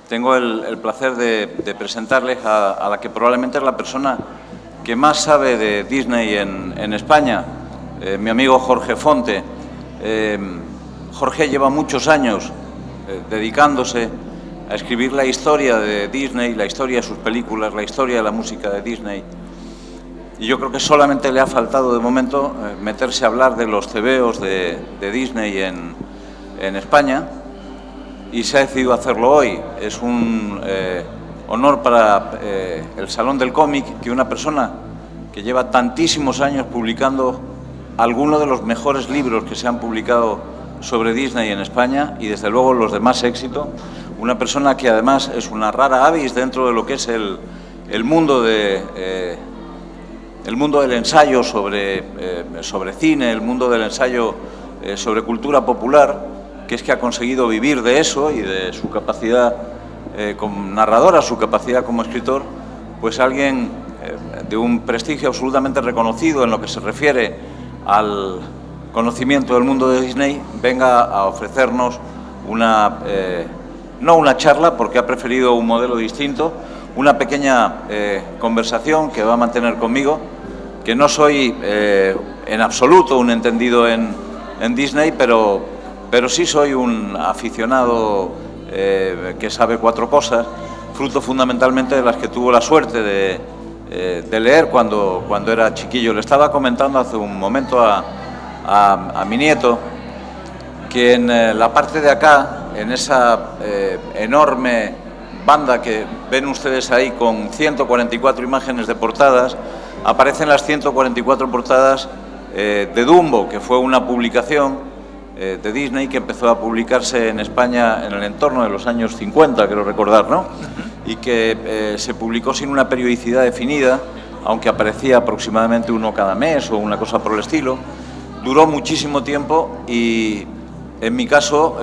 tengo el placer de presentarles a la que probablemente es la persona que más sabe de Disney en España, mi amigo Jorge Fonte. Jorge lleva muchos años dedicándose a escribir la historia de Disney, la historia de sus películas, la historia de la música de Disney. Y yo creo que solamente le ha faltado de momento meterse a hablar de los tebeos de Disney en España, y se ha decidido hacerlo hoy. Es un honor para el Salón del Cómic que una persona que lleva tantísimos años publicando algunos de los mejores libros que se han publicado sobre Disney en España, y desde luego los de más éxito, una persona que además es una rara avis dentro de lo que es el mundo del ensayo sobre cine, el mundo del ensayo sobre cultura popular, que es que ha conseguido vivir de eso y de su capacidad como narradora, su capacidad como escritor, pues alguien de un prestigio absolutamente reconocido en lo que se refiere al conocimiento del mundo de Disney, venga a ofrecernos no una charla, porque ha preferido un modelo distinto, una pequeña conversación que va a mantener conmigo, que no soy en absoluto un entendido en Disney, pero sí soy un aficionado que sabe cuatro cosas, fruto fundamentalmente de las que tuvo la suerte de leer cuando era chiquillo. Le estaba comentando hace un momento a mi nieto que en la parte de acá, en esa enorme banda que ven ustedes ahí con 144 imágenes de portadas, aparecen las 144 portadas de Dumbo, que fue una publicación de Disney que empezó a publicarse en España en el entorno de los años 50, creo recordar, ¿no? Y que se publicó sin una periodicidad definida, aunque aparecía aproximadamente uno cada mes o una cosa por el estilo. Duró muchísimo tiempo y, en mi caso,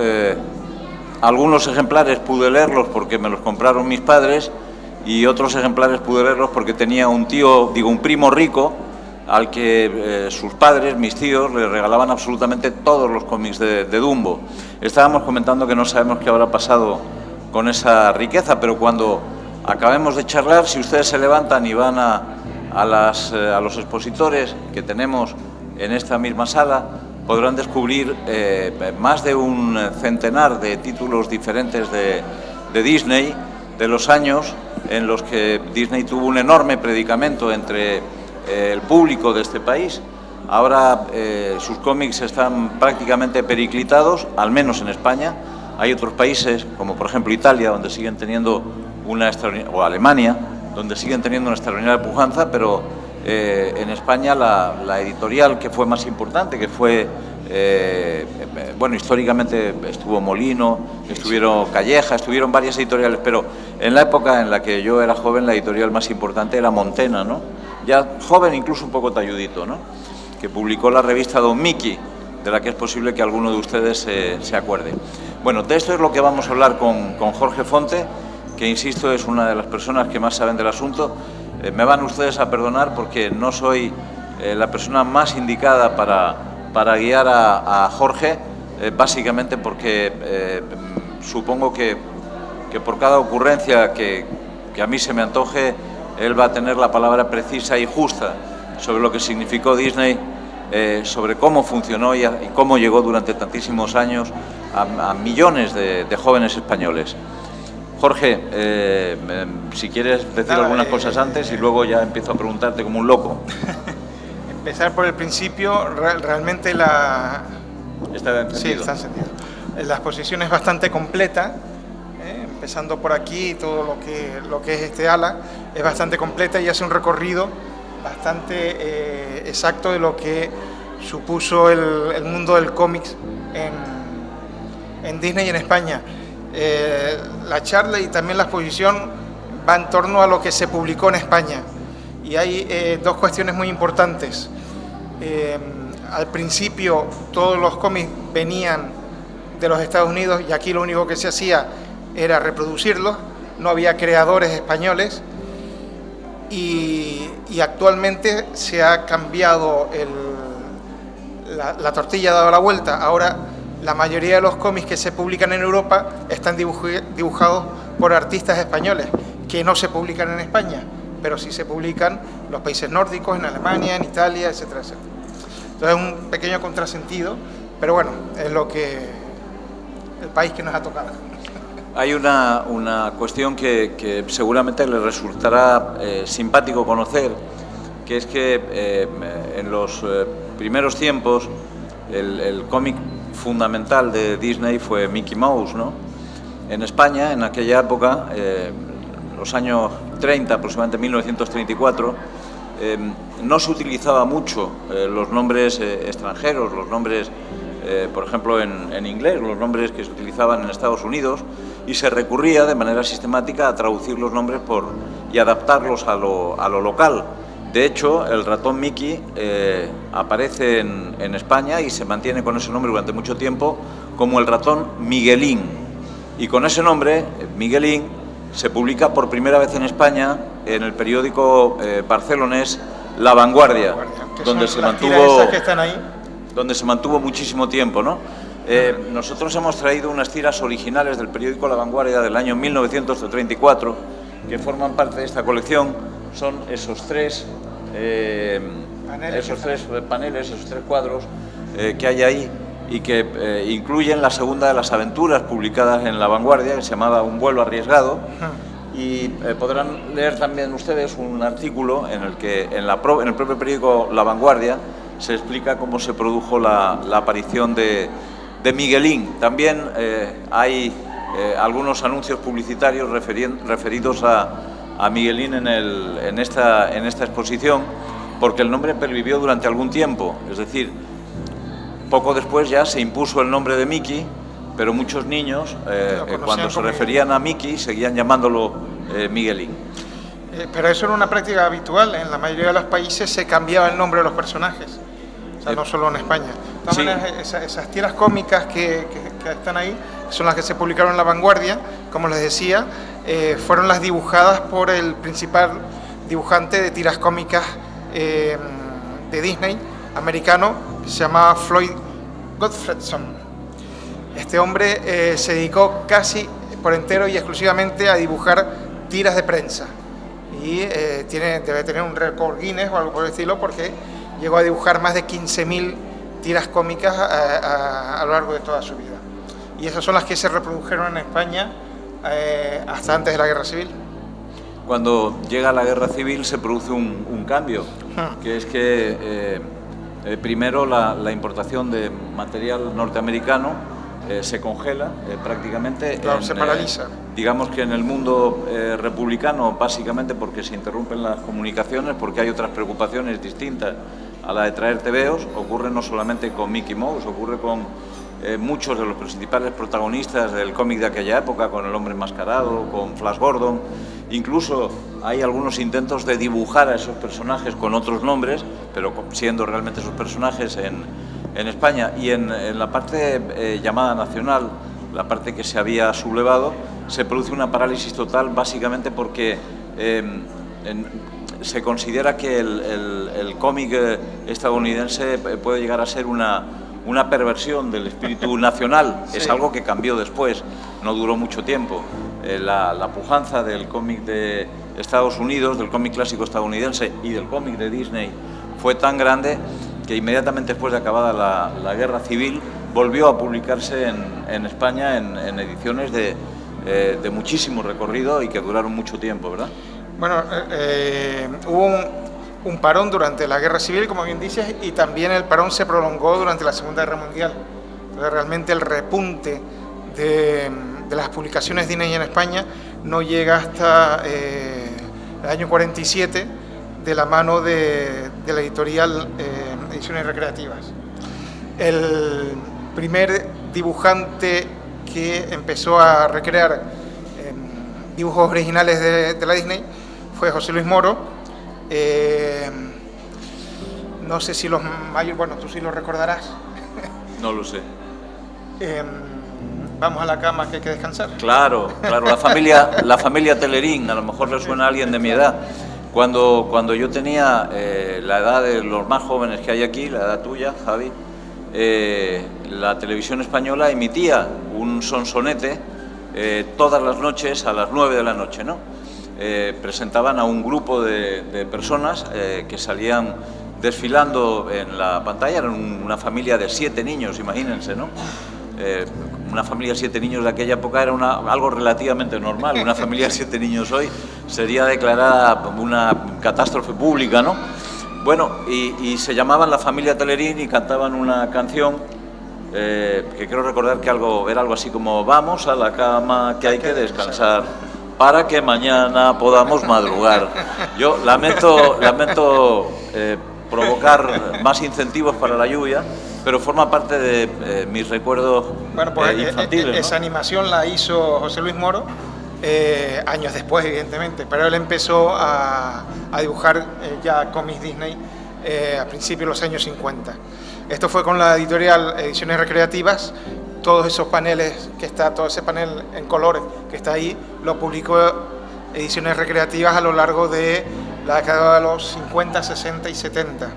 algunos ejemplares pude leerlos porque me los compraron mis padres, y otros ejemplares pude leerlos porque tenía un primo rico al que sus padres, mis tíos, le regalaban absolutamente todos los cómics de Dumbo. Estábamos comentando que no sabemos qué habrá pasado con esa riqueza, pero cuando acabemos de charlar, si ustedes se levantan y van a los expositores que tenemos en esta misma sala, podrán descubrir más de un centenar de títulos diferentes de Disney, de los años en los que Disney tuvo un enorme predicamento entre el público de este país. Ahora sus cómics están prácticamente periclitados, al menos en España. Hay otros países, como por ejemplo Italia, donde siguen teniendo o Alemania, donde siguen teniendo una extraordinaria pujanza, pero en España la editorial que fue más importante, que fue, históricamente estuvo Molino, estuvieron Calleja, estuvieron varias editoriales, pero en la época en la que yo era joven, la editorial más importante era Montena, ¿no? Ya joven, incluso un poco talludito, ¿no? Que publicó la revista Don Mickey, de la que es posible que alguno de ustedes se acuerde. Bueno, de esto es lo que vamos a hablar con Jorge Fonte, que, insisto, es una de las personas que más saben del asunto. Me van ustedes a perdonar porque no soy la persona más indicada para guiar a Jorge, básicamente porque supongo que por cada ocurrencia que a mí se me antoje, él va a tener la palabra precisa y justa sobre lo que significó Disney, sobre cómo funcionó y cómo llegó durante tantísimos años a millones de jóvenes españoles. Jorge, si quieres decir algunas cosas antes y luego ya empiezo a preguntarte como un loco. Empezar por el principio, realmente ¿Está entendido? Sí, está entendido. La exposición es bastante completa, empezando por aquí, todo lo que es este ala, es bastante completa y hace un recorrido bastante exacto de lo que supuso el mundo del cómics en Disney y en España. La charla y también la exposición va en torno a lo que se publicó en España, y hay dos cuestiones muy importantes. Al principio todos los cómics venían de los Estados Unidos y aquí lo único que se hacía era reproducirlos, no había creadores españoles, y actualmente se ha cambiado la tortilla, ha dado la vuelta. Ahora la mayoría de los cómics que se publican en Europa están dibujados por artistas españoles, que no se publican en España, pero sí se publican en los países nórdicos, en Alemania, en Italia, etcétera, etcétera. Entonces es un pequeño contrasentido, pero bueno, es lo que el país que nos ha tocado. Hay una cuestión que seguramente le resultará simpático conocer, que es que en los primeros tiempos el cómic fundamental de Disney fue Mickey Mouse, ¿no? En España, en aquella época, los años 30, aproximadamente 1934, no se utilizaba mucho los nombres extranjeros, los nombres, por ejemplo, en inglés, los nombres que se utilizaban en Estados Unidos, y se recurría de manera sistemática a traducir los nombres y adaptarlos a lo local. De hecho, el ratón Mickey aparece en España y se mantiene con ese nombre durante mucho tiempo como el ratón Miguelín. Y con ese nombre, Miguelín, se publica por primera vez en España en el periódico barcelonés La Vanguardia, donde se mantuvo muchísimo tiempo, ¿no? Nosotros hemos traído unas tiras originales del periódico La Vanguardia del año 1934 que forman parte de esta colección. Son esos tres paneles, esos tres cuadros que hay ahí y que incluyen la segunda de las aventuras publicadas en La Vanguardia, que se llamaba Un vuelo arriesgado. Y podrán leer también ustedes un artículo en el que en el propio periódico La Vanguardia se explica cómo se produjo la aparición de Miguelín. También hay algunos anuncios publicitarios referidos a Miguelín en esta exposición, porque el nombre pervivió durante algún tiempo. Es decir, poco después ya se impuso el nombre de Mickey, pero muchos niños, cuando se referían a Mickey, seguían llamándolo Miguelín. Pero eso era una práctica habitual. En la mayoría de los países se cambiaba el nombre de los personajes, o sea, no solo en España. De todas maneras, esas tiras cómicas que están ahí son las que se publicaron en La Vanguardia, como les decía, fueron las dibujadas por el principal dibujante de tiras cómicas de Disney, americano, que se llamaba Floyd Gottfredson. Este hombre se dedicó casi por entero y exclusivamente a dibujar tiras de prensa. Y debe tener un récord Guinness o algo por el estilo, porque llegó a dibujar más de 15.000 tiras cómicas a lo largo de toda su vida. Y esas son las que se reprodujeron en España hasta antes de la Guerra Civil. Cuando llega la Guerra Civil se produce un cambio, que es que primero la importación de material norteamericano se congela prácticamente. Claro, se paraliza. Digamos que en el mundo republicano, básicamente porque se interrumpen las comunicaciones, porque hay otras preocupaciones distintas a la de traer tebeos. Ocurre no solamente con Mickey Mouse, ocurre con muchos de los principales protagonistas del cómic de aquella época, con el hombre enmascarado, con Flash Gordon. Incluso hay algunos intentos de dibujar a esos personajes con otros nombres, pero siendo realmente esos personajes en España. Y en la parte llamada nacional, la parte que se había sublevado, se produce una parálisis total, básicamente porque se considera que el cómic estadounidense puede llegar a ser una perversión del espíritu nacional. Sí. Es algo que cambió después, no duró mucho tiempo. La pujanza del cómic de Estados Unidos, del cómic clásico estadounidense y del cómic de Disney fue tan grande que inmediatamente después de acabada la Guerra Civil volvió a publicarse en España en ediciones de muchísimo recorrido y que duraron mucho tiempo, ¿verdad? Bueno, hubo un parón durante la Guerra Civil, como bien dices, y también el parón se prolongó durante la Segunda Guerra Mundial. Entonces, realmente el repunte de las publicaciones Disney en España no llega hasta el año 47, de la mano de la editorial Ediciones Recreativas. El primer dibujante que empezó a recrear dibujos originales de la Disney fue José Luis Moro. No sé si los mayores, bueno, tú sí lo recordarás. No lo sé. Vamos a la cama que hay que descansar. Claro, la familia Telerín, a lo mejor le suena a alguien de mi edad. Cuando yo tenía la edad de los más jóvenes que hay aquí, la edad tuya, Javi, la televisión española emitía un sonsonete todas las noches a las 9 de la noche, ¿no? Presentaban a un grupo de personas que salían desfilando en la pantalla. Eran una familia de 7 niños, imagínense, ¿no? Una familia de 7 niños de aquella época era algo relativamente normal. Una familia de 7 niños hoy sería declarada una catástrofe pública, ¿no? Bueno, y se llamaban La Familia Telerín y cantaban una canción que creo recordar que era algo así como: vamos a la cama que hay que descansar para que mañana podamos madrugar. Yo lamento provocar más incentivos para la lluvia, pero forma parte de mis recuerdos infantiles, ¿no? Esa animación la hizo José Luis Moro años después, evidentemente, pero él empezó a dibujar ya cómics Disney a principios de los años 50. Esto fue con la editorial Ediciones Recreativas. Todos esos paneles todo ese panel en colores que está ahí, lo publicó Ediciones Recreativas a lo largo de la década de los 50, 60 y 70.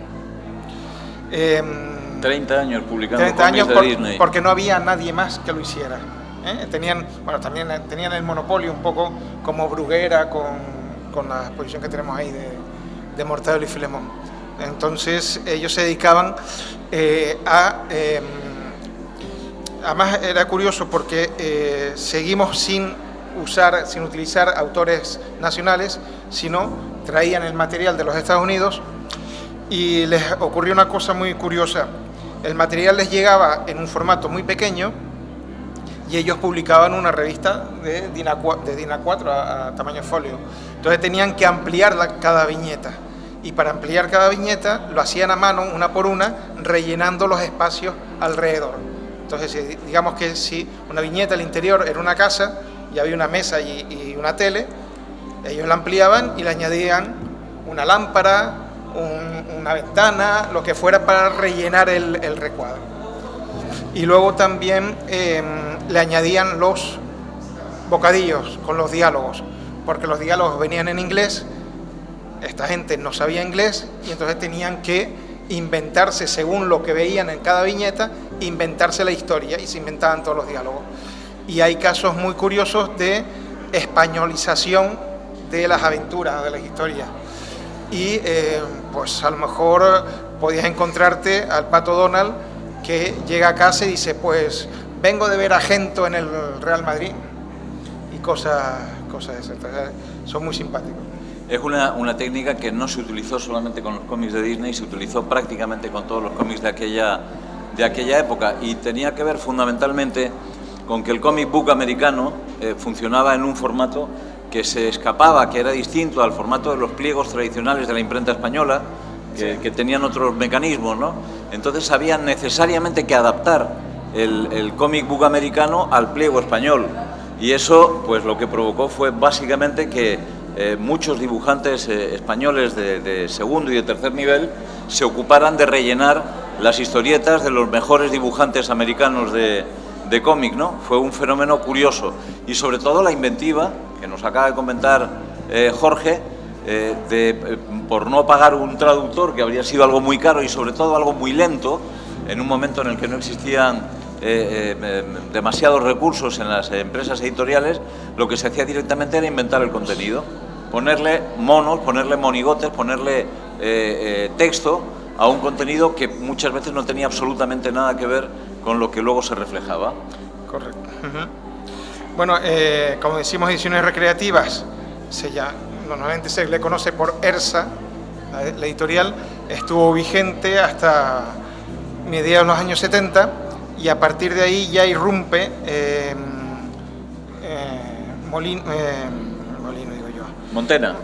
30 años publicando 30 años cómics de Disney. Porque no había nadie más que lo hiciera. También tenían el monopolio un poco como Bruguera con la exposición que tenemos ahí de Mortadelo y Filemón. Entonces ellos se dedicaban además era curioso porque seguimos sin utilizar autores nacionales, sino traían el material de los Estados Unidos, y les ocurrió una cosa muy curiosa. El material les llegaba en un formato muy pequeño y ellos publicaban una revista de DIN A4 a tamaño folio. Entonces tenían que ampliar cada viñeta, y para ampliar cada viñeta lo hacían a mano, una por una, rellenando los espacios alrededor. Entonces, digamos que si una viñeta al interior era una casa y había una mesa y una tele, ellos la ampliaban y le añadían una lámpara, una ventana, lo que fuera para rellenar el recuadro. Y luego también le añadían los bocadillos con los diálogos, porque los diálogos venían en inglés, esta gente no sabía inglés y entonces tenían que inventarse, según lo que veían en cada viñeta, inventarse la historia, y se inventaban todos los diálogos. Y hay casos muy curiosos de españolización de las aventuras, de las historias. Y pues a lo mejor podías encontrarte al Pato Donald que llega a casa y dice: pues vengo de ver a Gento en el Real Madrid, y cosas de esas. Entonces, son muy simpáticos. Es una técnica que no se utilizó solamente con los cómics de Disney, se utilizó prácticamente con todos los cómics de aquella época, y tenía que ver fundamentalmente con que el comic book americano funcionaba en un formato que se escapaba, que era distinto al formato de los pliegos tradicionales de la imprenta española, que tenían otros mecanismos, ¿no? Entonces había necesariamente que adaptar el comic book americano al pliego español, y eso pues lo que provocó fue básicamente que muchos dibujantes españoles de segundo y de tercer nivel se ocuparan de rellenar las historietas de los mejores dibujantes americanos de cómic, ¿no? Fue un fenómeno curioso, y sobre todo la inventiva que nos acaba de comentar Jorge, por no pagar un traductor, que habría sido algo muy caro y sobre todo algo muy lento, en un momento en el que no existían demasiados recursos en las empresas editoriales. Lo que se hacía directamente era inventar el contenido, ponerle monos, ponerle monigotes, ponerle texto a un contenido que muchas veces no tenía absolutamente nada que ver con lo que luego se reflejaba. Correcto. Bueno, como decimos, Ediciones Recreativas, normalmente se le conoce por ERSA, la editorial, estuvo vigente hasta mediados de los años 70, y a partir de ahí ya irrumpe Montena.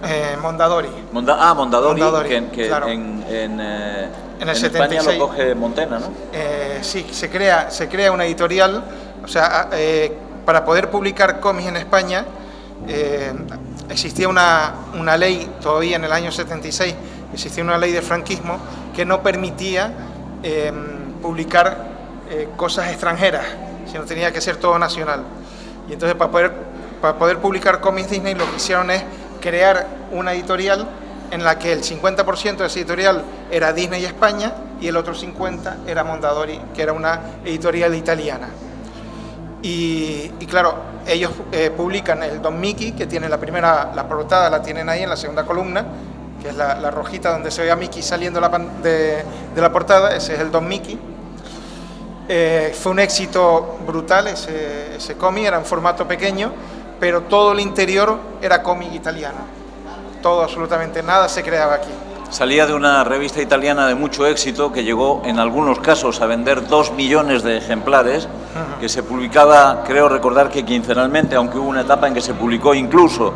Mondadori. Mondadori, que claro. En el 76, España lo coge Montena, ¿no? Sí, se crea una editorial. O sea, para poder publicar cómics en España existía una ley, todavía en el año 76, existía una ley de franquismo que no permitía publicar cosas extranjeras, sino tenía que ser todo nacional. Y entonces para poder publicar cómics Disney, lo que hicieron es crear una editorial en la que el 50% de esa editorial era Disney España y el otro 50% era Mondadori, que era una editorial italiana. Y claro, ellos publican el Don Mickey, que tiene la portada la tienen ahí en la segunda columna, que es la rojita donde se ve a Mickey saliendo de la portada. Ese es el Don Mickey. Fue un éxito brutal ese cómic, era en formato pequeño, pero todo el interior era cómic italiano. Todo, absolutamente nada se creaba aquí. Salía de una revista italiana de mucho éxito que llegó en algunos casos a vender 2 millones de ejemplares, que se publicaba, creo recordar que quincenalmente, aunque hubo una etapa en que se publicó incluso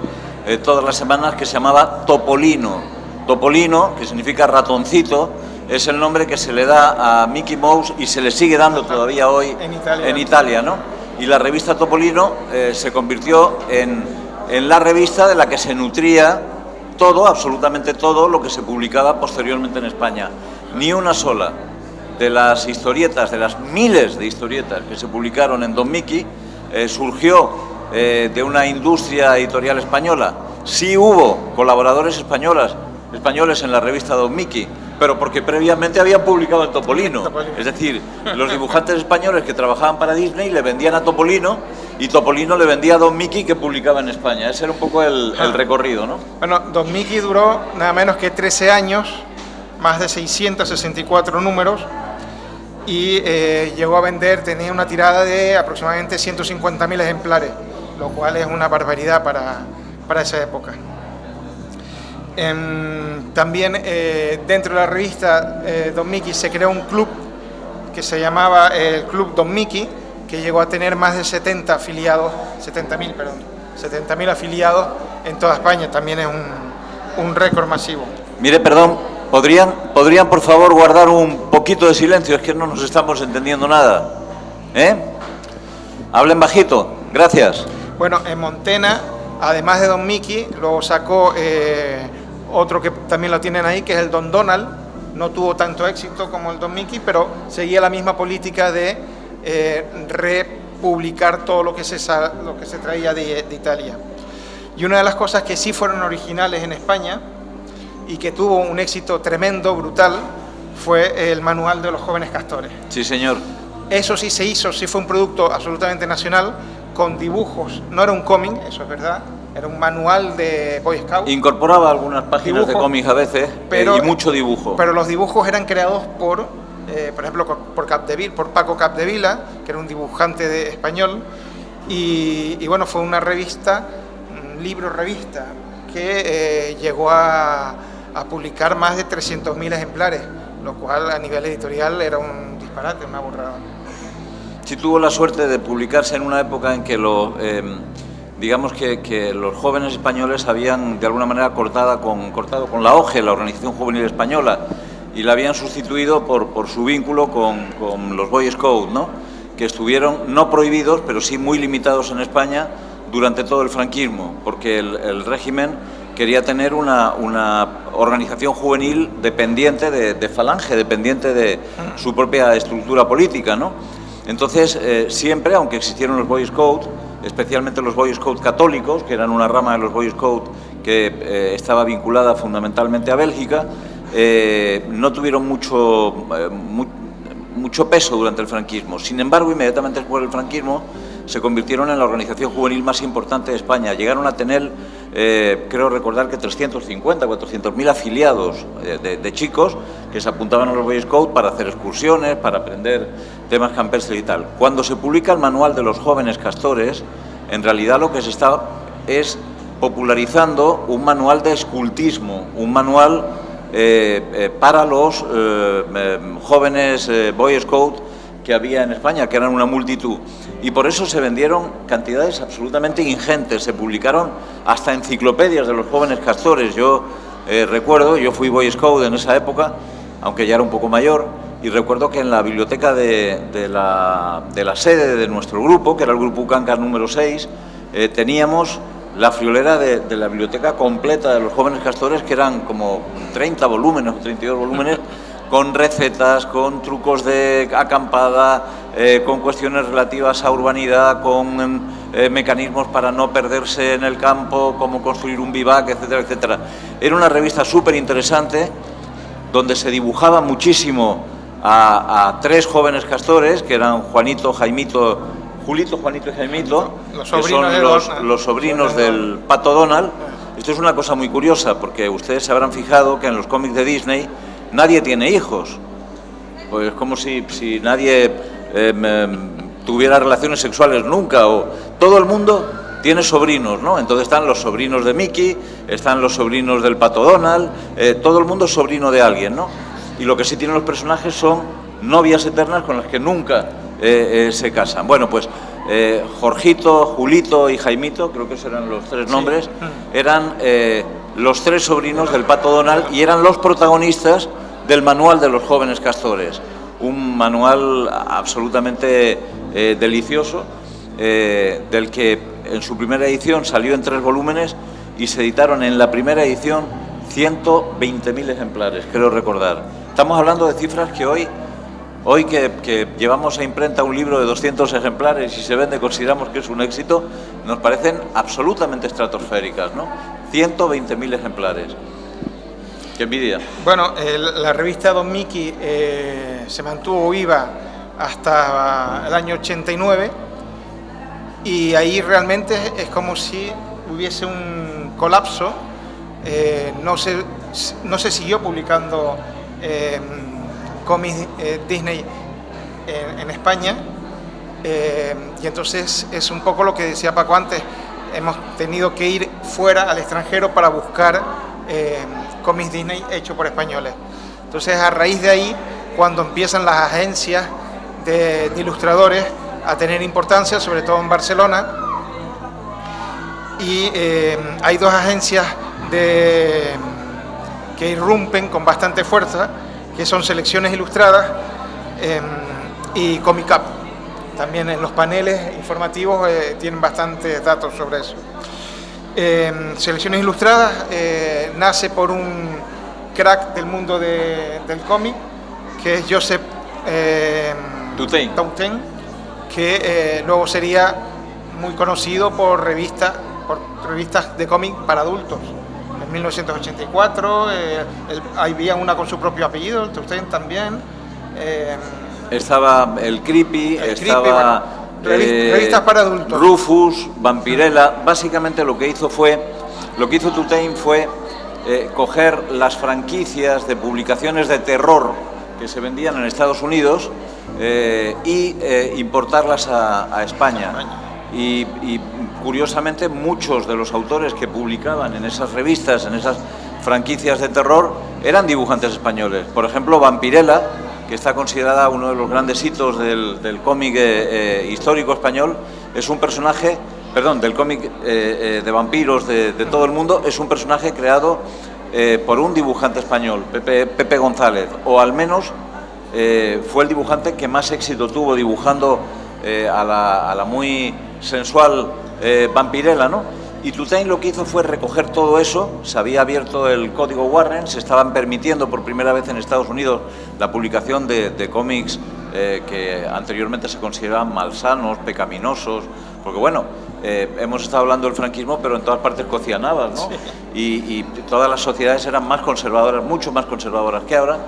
todas las semanas, que se llamaba Topolino. Topolino, que significa ratoncito, es el nombre que se le da a Mickey Mouse y se le sigue dando todavía hoy en Italia, ¿no? Y la revista Topolino se convirtió en la revista de la que se nutría todo, absolutamente todo, lo que se publicaba posteriormente en España. Ni una sola de las historietas, de las miles de historietas que se publicaron en Don Mickey, surgió de una industria editorial española. Sí hubo colaboradores españoles en la revista Don Mickey, pero porque previamente habían publicado en Topolino. Es decir, los dibujantes españoles que trabajaban para Disney le vendían a Topolino y Topolino le vendía a Don Mickey, que publicaba en España. Ese era un poco el recorrido, ¿no? Bueno, Don Mickey duró nada menos que 13 años, más de 664 números, y llegó a vender, tenía una tirada de aproximadamente 150.000 ejemplares, lo cual es una barbaridad para esa época. También dentro de la revista Don Mickey se creó un club que se llamaba el Club Don Mickey, que llegó a tener más de 70.000 afiliados en toda España. También es un récord masivo. Mire, perdón, ¿podrían por favor guardar un poquito de silencio? Es que no nos estamos entendiendo nada. Hablen bajito, gracias. Bueno, en Montena, además de Don Mickey, lo sacó otro que también lo tienen ahí, que es el Don Donald. No tuvo tanto éxito como el Don Mickey, pero seguía la misma política de republicar todo lo que se traía de Italia. Y una de las cosas que sí fueron originales en España y que tuvo un éxito tremendo, brutal, fue el manual de los jóvenes castores. Sí, señor. Eso sí se hizo, sí fue un producto absolutamente nacional, con dibujos. No era un cómic, eso es verdad, era un manual de Boy Scout. Incorporaba algunas páginas de cómics a veces, pero, y mucho dibujo. Pero los dibujos eran creados por ejemplo, por Paco Capdevila, que era un dibujante español, y bueno, fue una revista, un libro-revista, que llegó a publicar más de 300.000 ejemplares, lo cual a nivel editorial era un disparate, una burrada. Sí, tuvo la suerte de publicarse en una época en que digamos que los jóvenes españoles habían de alguna manera cortado con la OGE, la Organización Juvenil Española, y la habían sustituido por su vínculo con los Boy Scouts, ¿no? Que estuvieron no prohibidos, pero sí muy limitados en España durante todo el franquismo, porque el régimen quería tener una organización juvenil dependiente de Falange, dependiente de su propia estructura política, ¿no? Entonces, siempre, aunque existieron los Boy Scouts, especialmente los Boy Scouts católicos, que eran una rama de los Boy Scouts que estaba vinculada fundamentalmente a Bélgica, no tuvieron mucho peso durante el franquismo. Sin embargo, inmediatamente después del franquismo se convirtieron en la organización juvenil más importante de España. Llegaron a tener, creo recordar que 350, 400.000 afiliados de chicos que se apuntaban a los Boy Scouts para hacer excursiones, para aprender temas campestres y tal. Cuando se publica el manual de los jóvenes castores, en realidad lo que se está es popularizando un manual de escultismo, un manual para los jóvenes Boy Scouts que había en España, que eran una multitud, y por eso se vendieron cantidades absolutamente ingentes. Se publicaron hasta enciclopedias de los jóvenes castores. Yo recuerdo, yo fui Boy Scout en esa época, aunque ya era un poco mayor, y recuerdo que en la biblioteca de la sede de nuestro grupo, que era el grupo Ucancas número 6, teníamos la friolera de la biblioteca completa de los jóvenes castores, que eran como 30 volúmenes o 32 volúmenes, con recetas, con trucos de acampada, con cuestiones relativas a urbanidad, con mecanismos para no perderse en el campo, cómo construir un vivac, etcétera, etcétera. Era una revista súper interesante, donde se dibujaba muchísimo a tres jóvenes castores, que eran Juanito, Jaimito, Julito, Juanito y Jaimito, Los que sobrinos de son Donald. los sobrinos del Pato Donald. Esto es una cosa muy curiosa, porque ustedes se habrán fijado que en los cómics de Disney nadie tiene hijos. Pues es como si nadie tuviera relaciones sexuales nunca, o todo el mundo tiene sobrinos, ¿no? Entonces están los sobrinos de Mickey, están los sobrinos del Pato Donald, todo el mundo es sobrino de alguien, ¿no? Y lo que sí tienen los personajes son novias eternas con las que nunca se casan. Bueno, pues Jorgito, Julito y Jaimito, creo que esos eran los tres nombres, sí. Eran los tres sobrinos del Pato Donald y eran los protagonistas del manual de los jóvenes castores. Un manual absolutamente delicioso, del que en su primera edición salió en 3 volúmenes y se editaron en la primera edición 120.000 ejemplares, creo recordar. Estamos hablando de cifras que hoy que llevamos a imprenta un libro de 200 ejemplares y se vende, consideramos que es un éxito, nos parecen absolutamente estratosféricas, ¿no? 120.000 ejemplares. ¡Qué envidia! Bueno, la revista Don Mickey se mantuvo viva hasta el año 89 y ahí realmente es como si hubiese un colapso. No se siguió publicando cómics Disney en España, y entonces es un poco lo que decía Paco antes, hemos tenido que ir fuera, al extranjero, para buscar cómics Disney hechos por españoles. Entonces, a raíz de ahí, cuando empiezan las agencias de ilustradores a tener importancia, sobre todo en Barcelona, y hay 2 agencias que irrumpen con bastante fuerza, que son Selecciones Ilustradas y Comic Up. También en los paneles informativos tienen bastantes datos sobre eso. Selecciones Ilustradas nace por un crack del mundo del cómic, que es Joseph Tautain, que luego sería muy conocido por revistas de cómic para adultos. En 1984 había una con su propio apellido, el Tautain también. Estaba el Creepy, estaba revistas para adultos. Rufus, Vampirella. Básicamente lo que hizo Tautain fue coger las franquicias de publicaciones de terror que se vendían en Estados Unidos y importarlas a España. Y curiosamente muchos de los autores que publicaban en esas revistas, en esas franquicias de terror, eran dibujantes españoles. Por ejemplo, Vampirella, que está considerada uno de los grandes hitos del cómic histórico español, es un personaje, del cómic de vampiros de todo el mundo, es un personaje creado por un dibujante español, Pepe González, o al menos fue el dibujante que más éxito tuvo dibujando a la muy sensual Vampirella, ¿no? Y Tautain lo que hizo fue recoger todo eso. Se había abierto el código Warren, se estaban permitiendo por primera vez en Estados Unidos la publicación de cómics que anteriormente se consideraban malsanos, pecaminosos, porque bueno, hemos estado hablando del franquismo, pero en todas partes cocían habas, ¿no? Sí. Y todas las sociedades eran más conservadoras, mucho más conservadoras que ahora,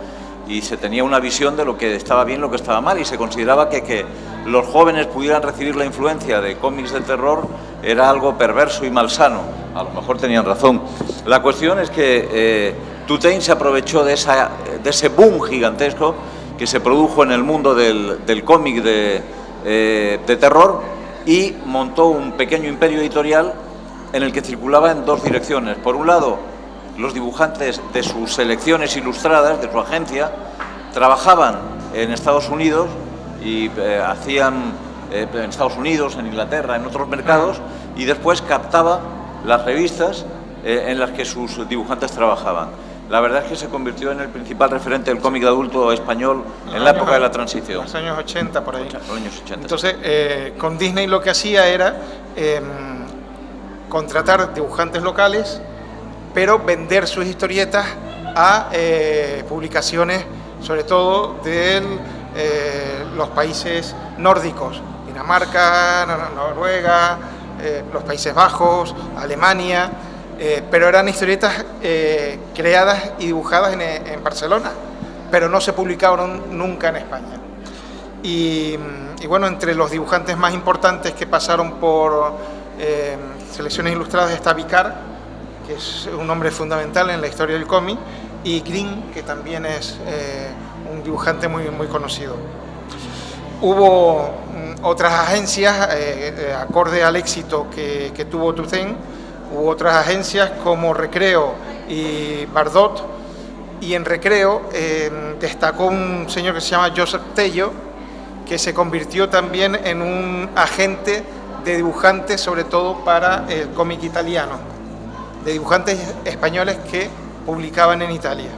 y se tenía una visión de lo que estaba bien, lo que estaba mal, y se consideraba que los jóvenes pudieran recibir la influencia de cómics de terror era algo perverso y malsano. A lo mejor tenían razón. La cuestión es que Tautain se aprovechó de ese boom gigantesco que se produjo en el mundo del cómic de terror y montó un pequeño imperio editorial en el que circulaba en 2 direcciones. Por un lado, los dibujantes de sus selecciones ilustradas, de su agencia, trabajaban en Estados Unidos y hacían en Estados Unidos, en Inglaterra, en otros mercados, y después captaba las revistas en las que sus dibujantes trabajaban. La verdad es que se convirtió en el principal referente del cómic de adulto español en la época de la transición. Los años 80, por ahí. Los años 80. Entonces, con Disney lo que hacía era contratar dibujantes locales, pero vender sus historietas a publicaciones, sobre todo de los países nórdicos, Dinamarca, Noruega, los Países Bajos, Alemania, pero eran historietas creadas y dibujadas en Barcelona, pero no se publicaron nunca en España. Y bueno, entre los dibujantes más importantes que pasaron por Selecciones Ilustradas está Vicar, que es un hombre fundamental en la historia del cómic, y Green, que también es un dibujante muy conocido. Hubo otras agencias, acorde al éxito que tuvo Toussaint, hubo otras agencias como Recreo y Bardot, y en Recreo destacó un señor que se llama Joseph Tello, que se convirtió también en un agente de dibujantes, sobre todo para el cómic italiano, de dibujantes españoles que publicaban en Italia.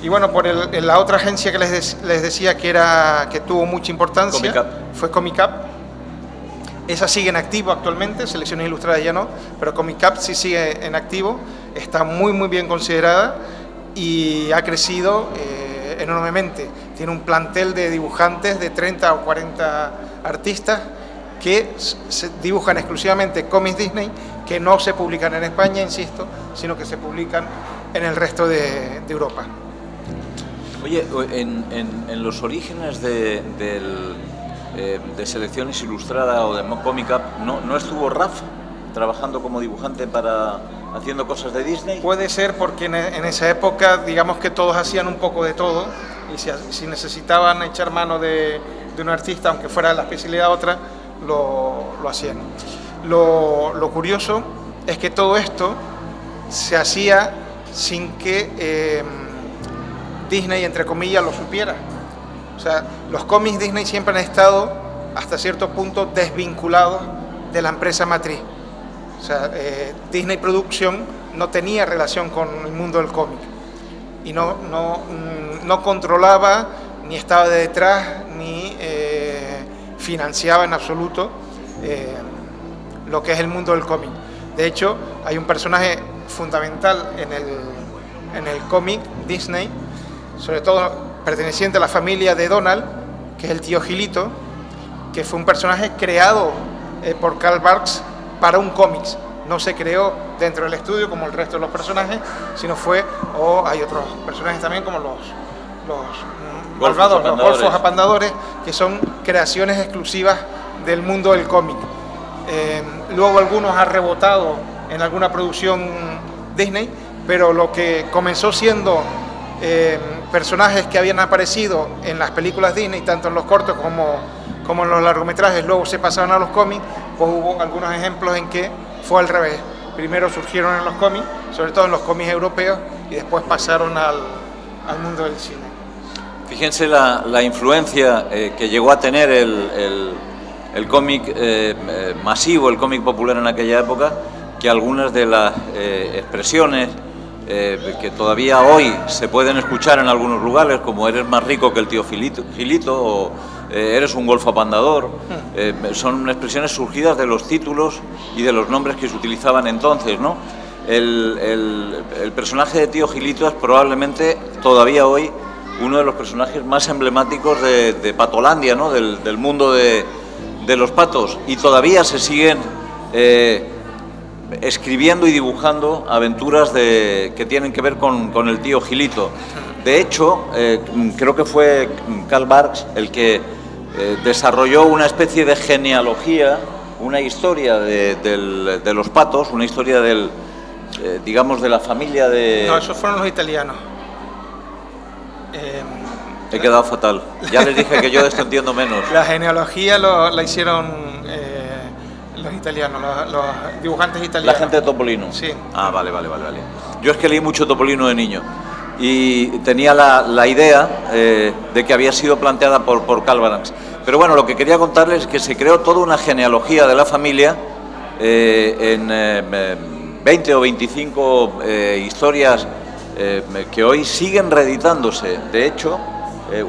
Y bueno, por la otra agencia que les decía que tuvo mucha importancia, fue Comic Up. Esa sigue en activo actualmente, Selecciones Ilustradas ya no, pero Comic Up sí sigue en activo, está muy bien considerada y ha crecido enormemente. Tiene un plantel de dibujantes de 30 o 40 artistas que dibujan exclusivamente cómics Disney, que no se publican en España, insisto, sino que se publican en el resto de Europa. Oye, en los orígenes de Selecciones Ilustradas o de Comic Up, ¿no estuvo Raf trabajando como dibujante haciendo cosas de Disney? Puede ser, porque en esa época, digamos que todos hacían un poco de todo, y si necesitaban echar mano de un artista, aunque fuera la especialidad otra, lo hacían. Lo curioso es que todo esto se hacía sin que Disney, entre comillas, lo supiera. O sea, los cómics Disney siempre han estado, hasta cierto punto, desvinculados de la empresa matriz. O sea, Disney Production no tenía relación con el mundo del cómic y no controlaba, ni estaba detrás, ni financiaba en absoluto lo que es el mundo del cómic. De hecho, hay un personaje fundamental en el cómic Disney, sobre todo perteneciente a la familia de Donald, que es el tío Gilito, que fue un personaje creado por Carl Barks para un cómics. No se creó dentro del estudio como el resto de los personajes, sino hay otros personajes también como los malvados, los golfos apandadores, que son creaciones exclusivas del mundo del cómic. Luego algunos han rebotado en alguna producción Disney, pero lo que comenzó siendo personajes que habían aparecido en las películas Disney, tanto en los cortos como en los largometrajes, luego se pasaron a los cómics, pues hubo algunos ejemplos en que fue al revés. Primero surgieron en los cómics, sobre todo en los cómics europeos, y después pasaron al mundo del cine. Fíjense la influencia que llegó a tener el cómic masivo, el cómic popular en aquella época, que algunas de las expresiones que todavía hoy se pueden escuchar en algunos lugares, como eres más rico que el tío Gilito o eres un golfo apandador, son expresiones surgidas de los títulos y de los nombres que se utilizaban entonces, ¿no? El personaje de tío Gilito es probablemente todavía hoy uno de los personajes más emblemáticos de Patolandia, ¿no? Del mundo de los patos, y todavía se siguen escribiendo y dibujando aventuras que tienen que ver con el tío Gilito. De hecho, creo que fue Carl Barks el que desarrolló una especie de genealogía, una historia de los patos, una historia digamos, de la familia de... No, esos fueron los italianos. He quedado fatal. Ya les dije que yo de esto entiendo menos. La genealogía la hicieron los italianos, los dibujantes italianos. La gente de Topolino. Sí. Ah, vale. Yo es que leí mucho Topolino de niño y tenía la idea de que había sido planteada por Carl Barks. Pero bueno, lo que quería contarles es que se creó toda una genealogía de la familia en 20 o 25 historias que hoy siguen reeditándose. De hecho,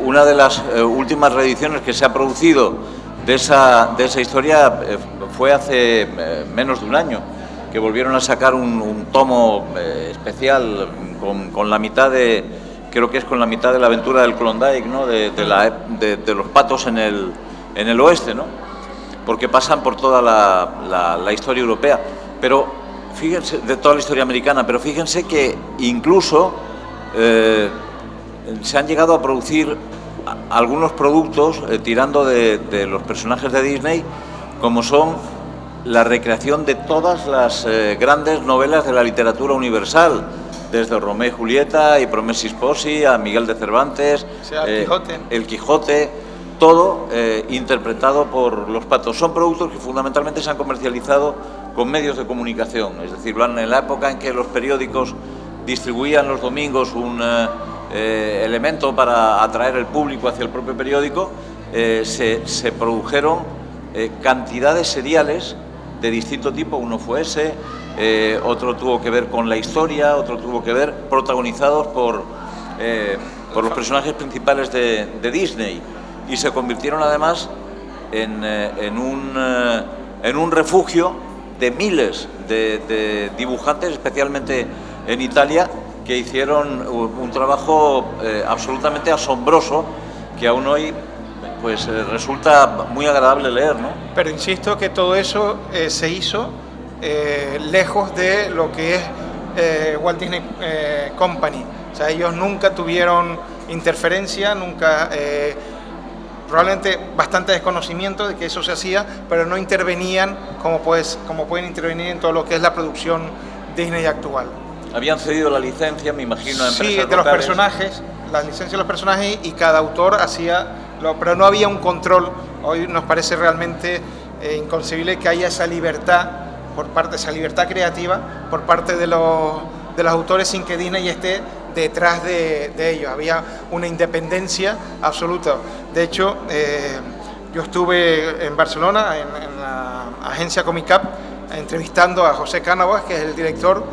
una de las últimas reediciones que se ha producido de esa historia fue hace menos de un año, que volvieron a sacar un tomo especial con la mitad creo que es con la mitad de la aventura del Klondike, ¿no? de los patos en el oeste, ¿no? Porque pasan por toda la historia europea, pero fíjense, de toda la historia americana, pero fíjense que incluso se han llegado a producir algunos productos tirando de los personajes de Disney, como son la recreación de todas las grandes novelas de la literatura universal, desde Romeo y Julieta y Promessi Sposi a Miguel de Cervantes, o sea, el Quijote, todo interpretado por los Patos. Son productos que fundamentalmente se han comercializado con medios de comunicación, es decir, en la época en que los periódicos distribuían los domingos un elemento para atraer el público hacia el propio periódico, se produjeron cantidades seriales de distinto tipo. Uno fue ese, otro tuvo que ver con la historia, otro tuvo que ver protagonizados por los personajes principales de Disney, y se convirtieron además en un refugio de miles de dibujantes, especialmente en Italia, que hicieron un trabajo absolutamente asombroso, que aún hoy pues resulta muy agradable leer, ¿no? Pero insisto que todo eso se hizo lejos de lo que es Walt Disney Company. O sea, ellos nunca tuvieron interferencia, nunca, probablemente bastante desconocimiento de que eso se hacía, pero no intervenían como pueden intervenir en todo lo que es la producción Disney actual. Habían cedido la licencia, me imagino, a empresas de locales. Los personajes, la licencia de los personajes, y cada autor hacía, pero no había un control. Hoy nos parece realmente inconcebible que haya esa libertad esa libertad creativa por parte de los autores, sin que Disney esté detrás de ellos. Había una independencia absoluta. De hecho, yo estuve en Barcelona, en la agencia Comic Cap, entrevistando a José Cánovas, que es el director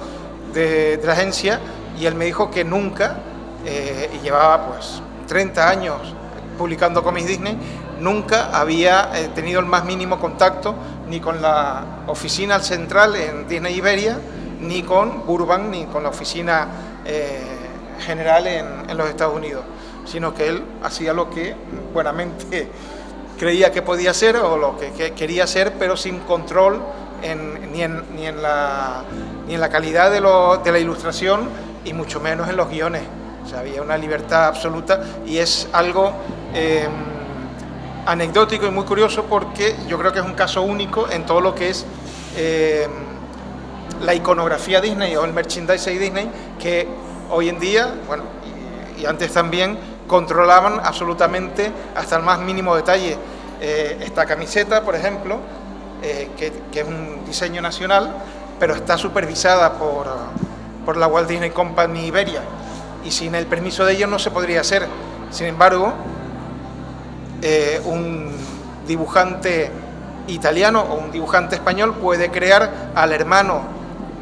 de la agencia, y él me dijo que nunca, y llevaba pues 30 años publicando cómics Disney, nunca había tenido el más mínimo contacto ni con la oficina central en Disney Iberia, ni con Burbank, ni con la oficina general en los Estados Unidos, sino que él hacía lo que buenamente creía que podía hacer, o lo que quería hacer, pero sin control ni en la calidad de la ilustración, y mucho menos en los guiones. O sea, había una libertad absoluta, y es algo anecdótico y muy curioso, porque yo creo que es un caso único en todo lo que es la iconografía Disney o el merchandising Disney, que hoy en día, bueno, y antes también, controlaban absolutamente hasta el más mínimo detalle. Esta camiseta, por ejemplo, que es un diseño nacional, pero está supervisada por la Walt Disney Company Iberia, y sin el permiso de ellos no se podría hacer. Sin embargo, un dibujante italiano o un dibujante español puede crear al hermano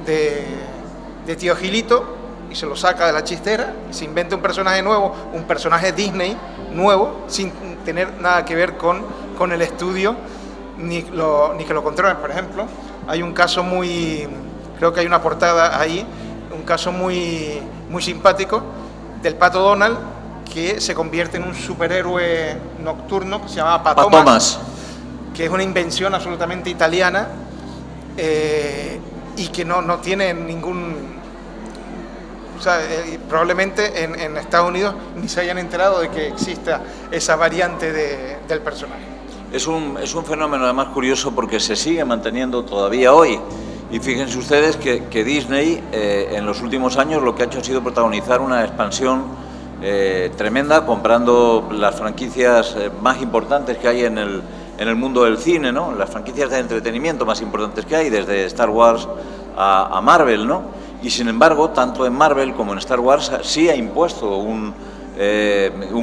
de Tío Gilito, y se lo saca de la chistera, se inventa un personaje nuevo, un personaje Disney nuevo, sin tener nada que ver con el estudio, ni que lo controlen. Por ejemplo, hay un caso creo que hay una portada ahí, un caso muy simpático del Pato Donald, que se convierte en un superhéroe nocturno que se llama Patomas, que es una invención absolutamente italiana, y que no tiene ningún... O sea, probablemente en Estados Unidos ni se hayan enterado de que exista esa variante del personaje. Es un fenómeno además curioso, porque se sigue manteniendo todavía hoy. Y fíjense ustedes que Disney en los últimos años lo que ha hecho ha sido protagonizar una expansión tremenda, comprando las franquicias más importantes que hay en el mundo del cine, ¿no? Las franquicias de entretenimiento más importantes que hay, desde Star Wars a Marvel, ¿no? Y sin embargo, tanto en Marvel como en Star Wars sí ha impuesto un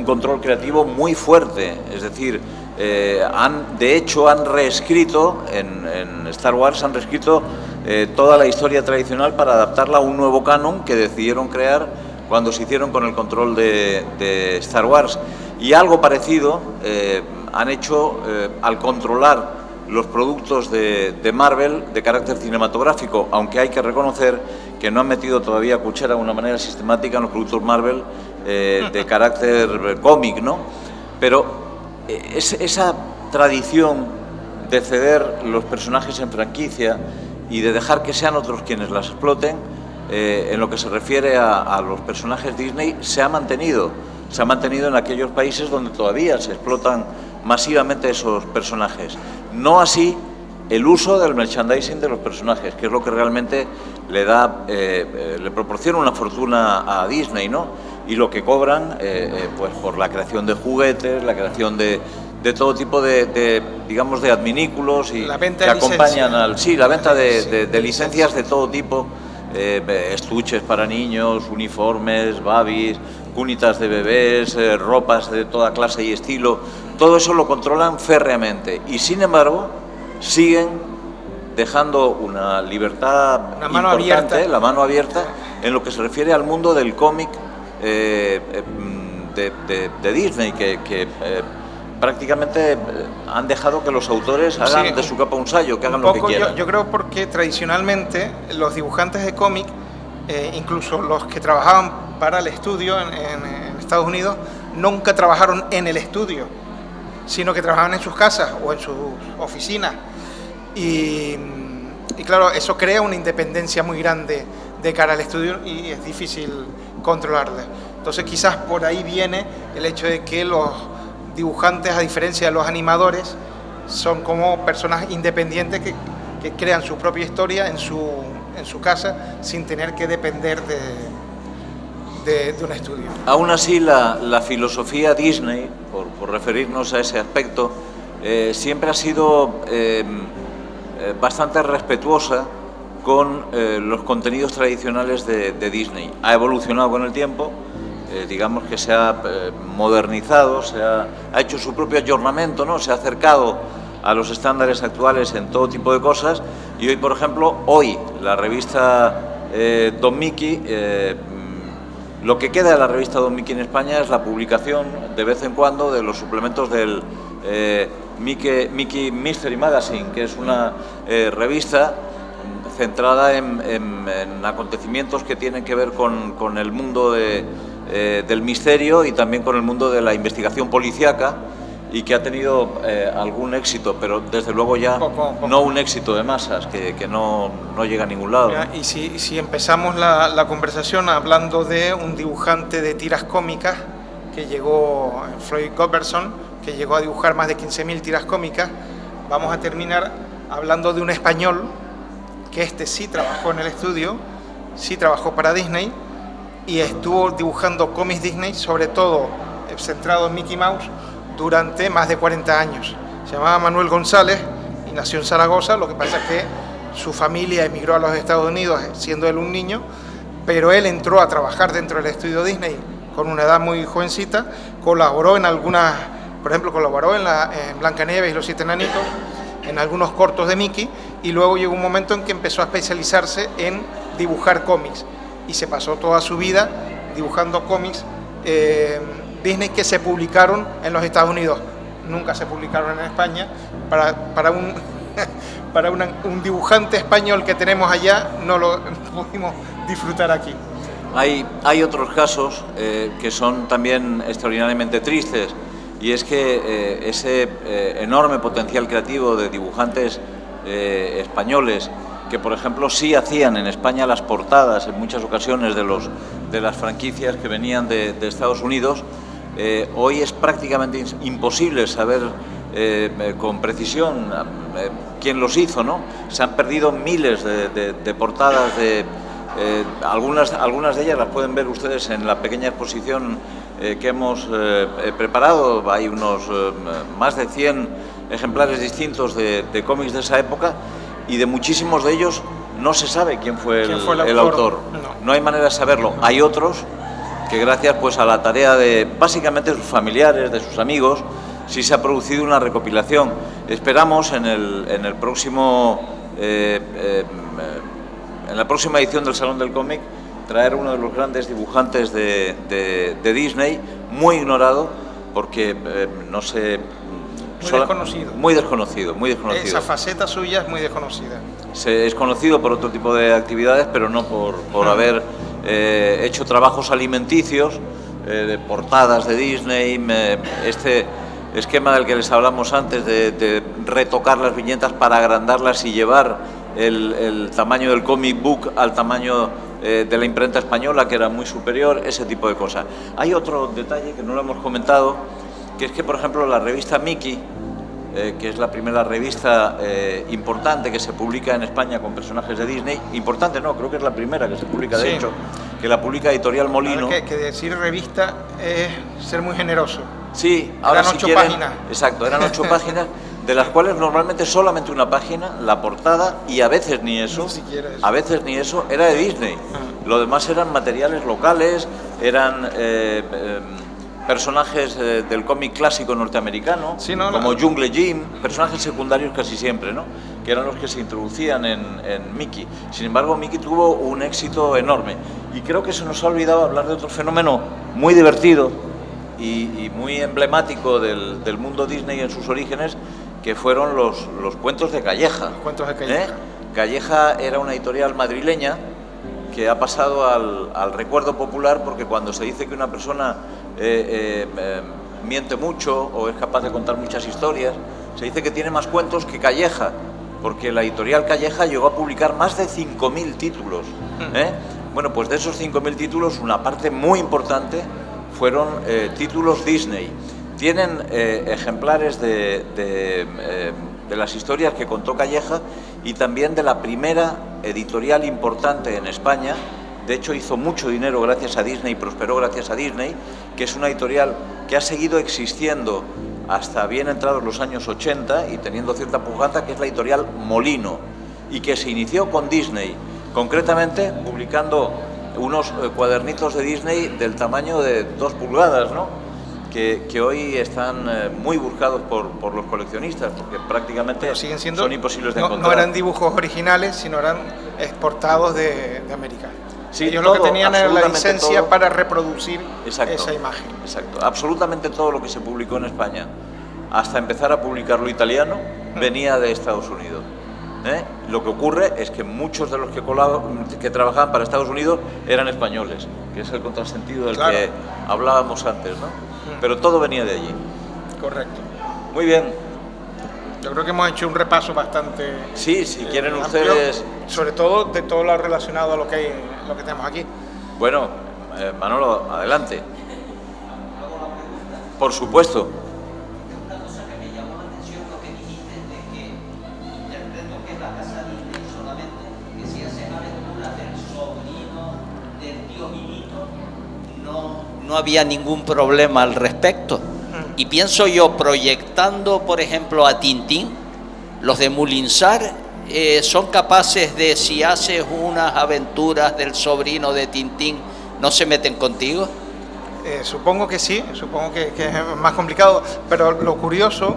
control creativo muy fuerte. Es decir, de hecho han reescrito, en Star Wars han reescrito toda la historia tradicional para adaptarla a un nuevo canon que decidieron crear cuando se hicieron con el control de Star Wars. Y algo parecido han hecho al controlar los productos de Marvel de carácter cinematográfico, aunque hay que reconocer que no han metido todavía cuchara de una manera sistemática en los productos Marvel de carácter cómic, ¿no? Pero esa tradición de ceder los personajes en franquicia y de dejar que sean otros quienes las exploten, en lo que se refiere a los personajes Disney, se ha mantenido. se ha mantenido en aquellos países donde todavía se explotan masivamente esos personajes. No así el uso del merchandising de los personajes, que es lo que realmente le da, le proporciona una fortuna a Disney, ¿no? Y lo que cobran, pues por la creación de juguetes, la creación de todo tipo digamos, de adminículos y que acompañan al... Sí, la venta de licencias de todo tipo, estuches para niños, uniformes, babis, cunitas de bebés, ropas de toda clase y estilo, todo eso lo controlan férreamente y, sin embargo, siguen dejando una libertad importante, la mano abierta, en lo que se refiere al mundo del cómic de Disney, que prácticamente han dejado que los autores hagan de su capa un sayo, que hagan lo que quieran. Yo creo porque tradicionalmente los dibujantes de cómic, incluso los que trabajaban para el estudio en Estados Unidos, nunca trabajaron en el estudio, sino que trabajaban en sus casas o en sus oficinas. Y claro, eso crea una independencia muy grande de cara al estudio y es difícil controlarla. Entonces quizás por ahí viene el hecho de que los dibujantes, a diferencia de los animadores, son como personas independientes que crean su propia historia en su casa sin tener que depender de un estudio. Aún así, la filosofía Disney, por referirnos a ese aspecto, siempre ha sido bastante respetuosa con los contenidos tradicionales de Disney. Ha evolucionado con el tiempo, digamos que se ha modernizado, ha hecho su propio ayornamiento, ¿no? Se ha acercado a los estándares actuales en todo tipo de cosas y hoy, por ejemplo, la revista Don Mickey, lo que queda de la revista Don Mickey en España es la publicación de vez en cuando de los suplementos del Mickey Mystery Magazine, que es una revista centrada en acontecimientos que tienen que ver con el mundo del misterio y también con el mundo de la investigación policíaca, y que ha tenido algún éxito, pero desde luego ya no un éxito de masas, que no llega a ningún lado. Y si empezamos la conversación hablando de un dibujante de tiras cómicas que llegó, Floyd Robertson, que llegó a dibujar más de 15.000 tiras cómicas, vamos a terminar hablando de un español que sí trabajó en el estudio, sí trabajó para Disney y estuvo dibujando cómics Disney, sobre todo centrado en Mickey Mouse, durante más de 40 años. Se llamaba Manuel González y nació en Zaragoza. Lo que pasa es que su familia emigró a los Estados Unidos siendo él un niño, pero él entró a trabajar dentro del estudio Disney con una edad muy jovencita, colaboró en algunas, por ejemplo, colaboró en Blancanieves y los 7 enanitos, en algunos cortos de Mickey, y luego llegó un momento en que empezó a especializarse en dibujar cómics y se pasó toda su vida dibujando cómics Disney que se publicaron en los Estados Unidos, nunca se publicaron en España. Para un dibujante español que tenemos allá, no lo pudimos disfrutar aquí. Hay otros casos que son también extraordinariamente tristes, y es que ese enorme potencial creativo de dibujantes españoles, que por ejemplo sí hacían en España las portadas en muchas ocasiones de las franquicias que venían de Estados Unidos, hoy es prácticamente imposible saber con precisión quién los hizo, ¿no? Se han perdido miles de portadas, algunas de ellas las pueden ver ustedes en la pequeña exposición que hemos preparado. Hay unos más de 100 ejemplares distintos de cómics de esa época, y de muchísimos de ellos no se sabe quién fue el autor. No hay manera de saberlo. Hay otros que, gracias pues a la tarea de básicamente sus familiares, de sus amigos, sí se ha producido una recopilación. Esperamos en la próxima edición del Salón del Cómic traer uno de los grandes dibujantes de Disney, muy ignorado, porque no sé... Muy desconocido. Esa faceta suya es muy desconocida. Es conocido por otro tipo de actividades, pero no por haber hecho trabajos alimenticios, de portadas de Disney, este esquema del que les hablamos antes, de retocar las viñetas para agrandarlas y llevar el tamaño del comic book al tamaño de la imprenta española, que era muy superior, ese tipo de cosas. Hay otro detalle que no lo hemos comentado, que es que, por ejemplo, la revista Mickey, que es la primera revista importante que se publica en España con personajes de Disney, importante no, creo que es la primera que se publica, de hecho, que la publica Editorial Molino. Que decir revista es ser muy generoso. Sí, ahora eran si 8 quieren, páginas. Exacto, eran 8 páginas, de las cuales normalmente solamente una página, la portada, y a veces ni eso, a veces ni eso, era de Disney. Lo demás eran materiales locales, eran personajes del cómic clásico norteamericano, sí, como Jungle Jim, personajes secundarios casi siempre, ¿no?, que eran los que se introducían en Mickey. Sin embargo, Mickey tuvo un éxito enorme. Y creo que se nos ha olvidado hablar de otro fenómeno muy divertido y muy emblemático del mundo Disney en sus orígenes, que fueron los cuentos de Calleja. Los cuentos de Calleja. Calleja era una editorial madrileña que ha pasado al recuerdo popular, porque cuando se dice que una persona miente mucho o es capaz de contar muchas historias, se dice que tiene más cuentos que Calleja, porque la editorial Calleja llegó a publicar más de 5.000 títulos. Bueno, pues de esos 5.000 títulos, una parte muy importante fueron títulos Disney. Tienen ejemplares de las historias que contó Calleja y también de la primera editorial importante en España. De hecho, hizo mucho dinero gracias a Disney, prosperó gracias a Disney, que es una editorial que ha seguido existiendo hasta bien entrados los años 80 y teniendo cierta pujanza, que es la editorial Molino, y que se inició con Disney, concretamente publicando unos cuadernitos de Disney del tamaño de 2 pulgadas, ¿no?, que hoy están muy buscados por los coleccionistas, porque prácticamente siguen siendo, son imposibles de encontrar. No eran dibujos originales, sino eran exportados de América. Sí, ellos todo, lo que tenían era la licencia todo, para reproducir esa imagen. Exacto, absolutamente todo lo que se publicó en España, hasta empezar a publicarlo italiano, venía de Estados Unidos. Lo que ocurre es que muchos de los que trabajaban para Estados Unidos eran españoles, que es el contrasentido del que hablábamos antes, ¿no? Pero todo venía de allí. Correcto. Muy bien. Yo creo que hemos hecho un repaso bastante... Sí, si quieren amplio, ustedes... sobre todo de todo lo relacionado a lo que tenemos aquí. Bueno, Manolo, adelante. Por supuesto. Una cosa que me llamó la atención, lo que dijiste, de que interpreto que es la casa Disney solamente, que si hacen aventuras del sobrino del tío Minito, no había ningún problema al respecto. Y pienso yo, proyectando, por ejemplo, a Tintín, los de Mulinsar son capaces de, si haces unas aventuras del sobrino de Tintín, ¿no se meten contigo? Supongo que sí, supongo que es más complicado, pero lo curioso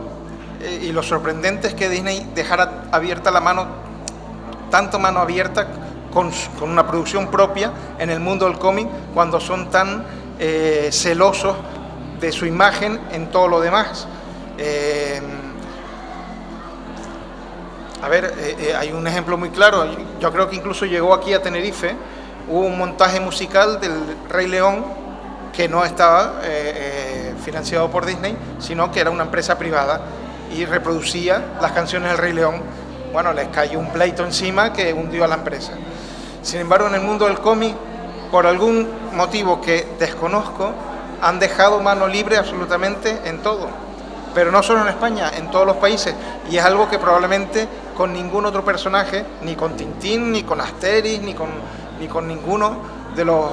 y lo sorprendente es que Disney dejara abierta la mano, tanto mano abierta, con una producción propia en el mundo del cómic, cuando son tan celosos de su imagen en todo lo demás. Hay un ejemplo muy claro. Yo creo que incluso llegó aquí a Tenerife, hubo un montaje musical del Rey León que no estaba financiado por Disney, sino que era una empresa privada y reproducía las canciones del Rey León. Bueno, les cayó un pleito encima que hundió a la empresa. Sin embargo, en el mundo del cómic, por algún motivo que desconozco, han dejado mano libre absolutamente en todo, pero no solo en España, en todos los países, y es algo que probablemente con ningún otro personaje, ni con Tintín, ni con Asterix, ni con ninguno de los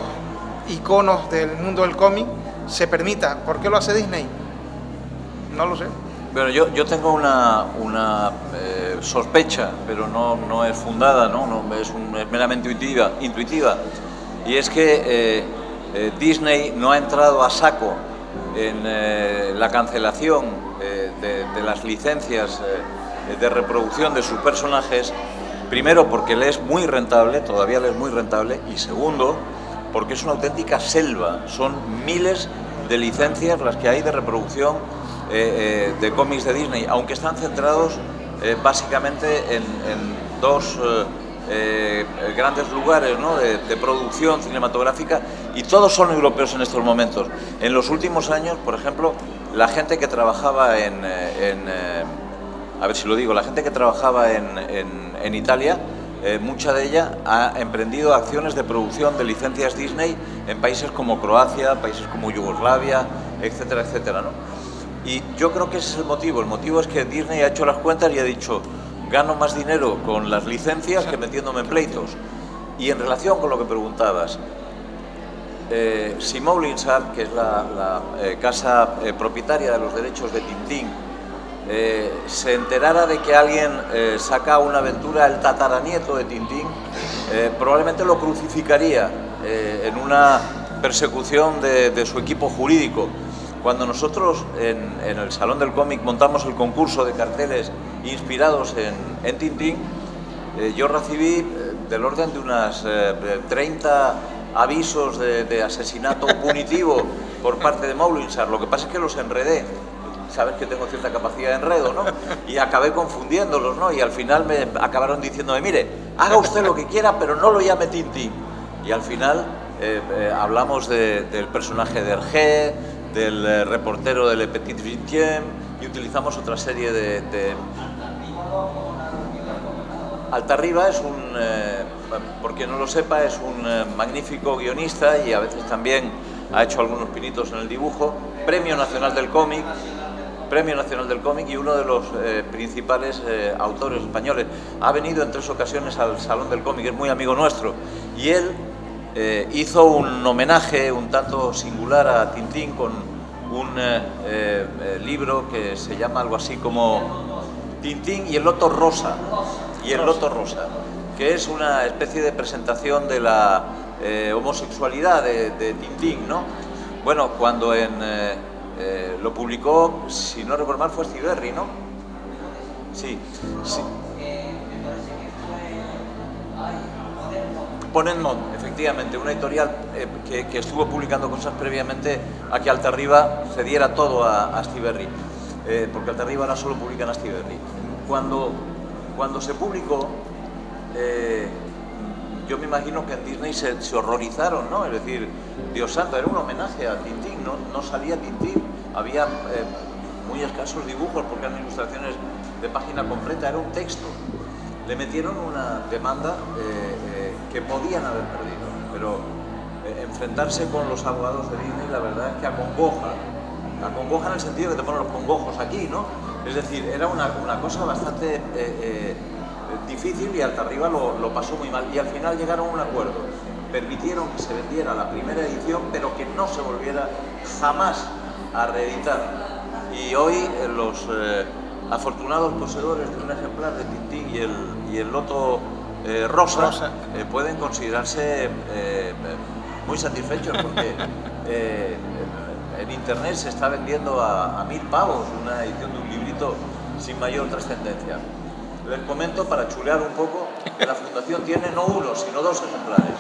iconos del mundo del cómic se permita. ¿Por qué lo hace Disney? No lo sé. Bueno, yo tengo una sospecha, pero no es fundada, ¿no? Es meramente intuitiva, y es que Disney no ha entrado a saco en la cancelación de las licencias de reproducción de sus personajes, primero porque le es muy rentable, todavía le es muy rentable, y segundo porque es una auténtica selva, son miles de licencias las que hay de reproducción de cómics de Disney, aunque están centrados básicamente en dos grandes lugares, ¿no?, de producción cinematográfica, y todos son europeos en estos momentos. En los últimos años, por ejemplo, la gente que trabajaba la gente que trabajaba en Italia mucha de ella ha emprendido acciones de producción de licencias Disney en países como Croacia, países como Yugoslavia, etcétera, etcétera, ¿no? Y yo creo que ese es el motivo. El motivo es que Disney ha hecho las cuentas y ha dicho, gano más dinero con las licencias que metiéndome en pleitos. Y en relación con lo que preguntabas, si Moulinsart, que es la casa propietaria de los derechos de Tintín, se enterara de que alguien saca una aventura, el tataranieto de Tintín, probablemente lo crucificaría en una persecución de su equipo jurídico. Cuando nosotros en el Salón del Cómic montamos el concurso de carteles inspirados en Tintín, yo recibí del orden de unas 30 avisos de asesinato punitivo por parte de Moulinsart. Lo que pasa es que los enredé. Sabes que tengo cierta capacidad de enredo, ¿no? Y acabé confundiéndolos, ¿no? Y al final me acabaron diciéndome, mire, haga usted lo que quiera, pero no lo llame Tintín. Y al final hablamos del personaje de Hergé, del reportero de Le Petit Vingtième, y utilizamos otra serie de... Altarriba es un, por quien no lo sepa, es un magnífico guionista y a veces también ha hecho algunos pinitos en el dibujo, Premio Nacional del Cómic y uno de los principales autores españoles. Ha venido en 3 ocasiones al Salón del Cómic, es muy amigo nuestro, y él hizo un homenaje un tanto singular a Tintín con un libro que se llama algo así como Tintín y el Loto Rosa, que es una especie de presentación de la homosexualidad de Tintín, ¿no? Bueno, cuando lo publicó, si no recuerdo mal, fue Stiberri, ¿no? Sí. Ponenmont, efectivamente, una editorial que estuvo publicando cosas previamente a que Altarriba cediera todo a Stiberri, porque Altarriba ahora solo publica a Stiberri. Cuando se publicó, yo me imagino que en Disney se horrorizaron, ¿no? Es decir, Dios santo, era un homenaje a Tintín, no salía Tintín, había muy escasos dibujos porque eran ilustraciones de página completa, era un texto. Le metieron una demanda que podían haber perdido, pero enfrentarse con los abogados de Disney, la verdad es que acongoja en el sentido que te ponen los congojos aquí, ¿no? Es decir, era una cosa bastante difícil y Altarriba lo pasó muy mal y al final llegaron a un acuerdo. Permitieron que se vendiera la primera edición, pero que no se volviera jamás a reeditar. Y hoy los afortunados poseedores de un ejemplar de Tintín y el Loto Rosa pueden considerarse muy satisfechos porque en internet se está vendiendo a 1000 pavos una edición de un librito sin mayor trascendencia. Les comento, para chulear un poco, que la Fundación tiene no 1, sino 2 ejemplares.